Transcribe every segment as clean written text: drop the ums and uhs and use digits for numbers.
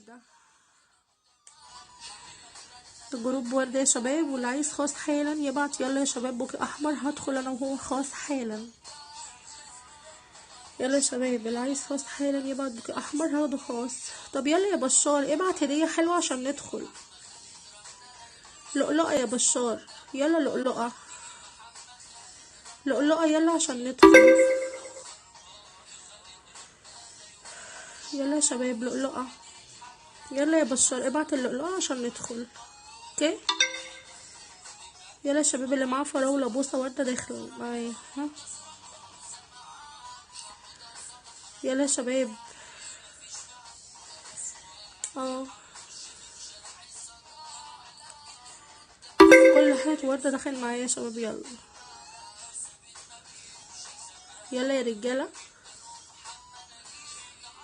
وردة. الجروب وردة يا شباب، واللي عايز خاص حالا يبعت يلا يا شباب. بوكي احمر هدخل انا وهو خاص حالا. يلا يا شباب اللي عايز خاص حالا يبعت بوكي احمر هاخده خاص. طب يلا يا بشار ابعت هدية حلوة عشان ندخل. لؤلؤة يا بشار، يلا لؤلؤة لؤلؤة يلا عشان ندخل. يلا يا شباب لؤلؤة، يلا يا بشار ابعت اللؤلؤة عشان ندخل. اوكي يلا يا شباب اللي معاه فراولة بوسة وردة داخل معايا. ها يلا يا شباب. كل حاجة وردة داخل معايا يا شباب. يلا يلا يا رجالة.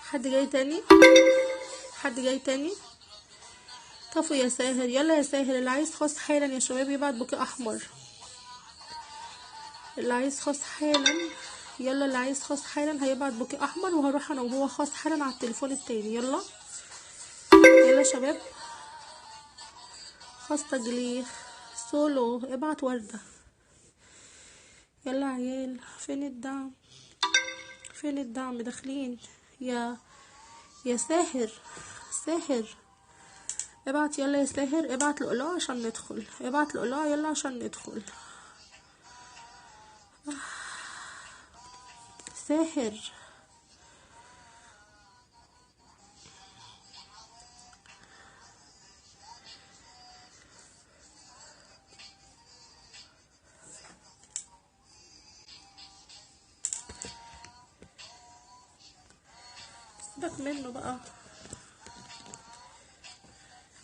حد جاي تاني؟ حد جاي تاني؟ طفوا يا ساهر. يلا يا ساهر اللي عايز خاص حالا يا شباب يبعت بوكي احمر. اللي عايز خاص حالا يلا، اللي عايز خاص حالا هيبعت بوكي احمر وهروح انا وهو خاص حالا على التليفون التاني. يلا يلا يا شباب. خاص تجليخ سولو ابعت وردة. يلا عيال فين الدعم؟ فين الدعم؟ داخلين يا ساهر. ساهر ابعت يلا يا ساهر. ابعت لؤلؤة عشان ندخل. ابعت لؤلؤة يلا عشان ندخل. ساهر سيبك منه بقى،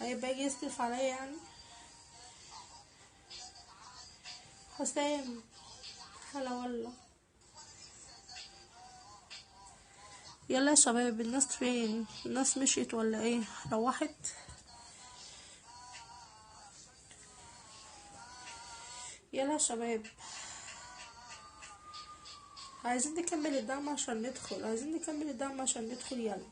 هيبقى يجي يصرف عليا يعني. حسام هلا والله. يلا يا شباب الناس فين؟ الناس مشيت ولا ايه؟ روحت؟ يلا يا شباب عايزين نكمل الدعم عشان ندخل. عايزين نكمل الدعم عشان ندخل. يلا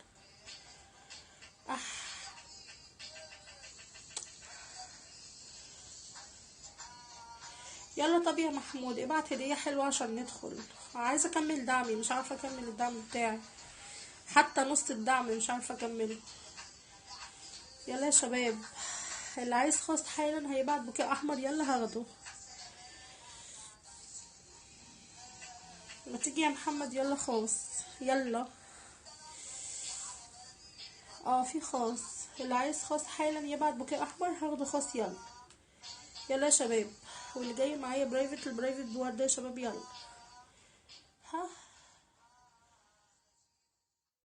يلا. طب يا محمود ابعت هدية حلوة عشان ندخل. عايزة اكمل دعمي، مش عارفة اكمل الدعم بتاعي، حتى نص الدعم مش عارفة اكمله. يلا يا شباب اللي عايز خاص حالا هيبعت بوكيه احمر. يلا هاخده. ما تيجي يا محمد يلا خاص. يلا في خاص. اللي عايز خاص حالا يبعت بوكيه احمر هاخده خاص. يلا يلا يا شباب. واللي جاي معايا برايفت، البرايفت بوردة يا شباب. يلا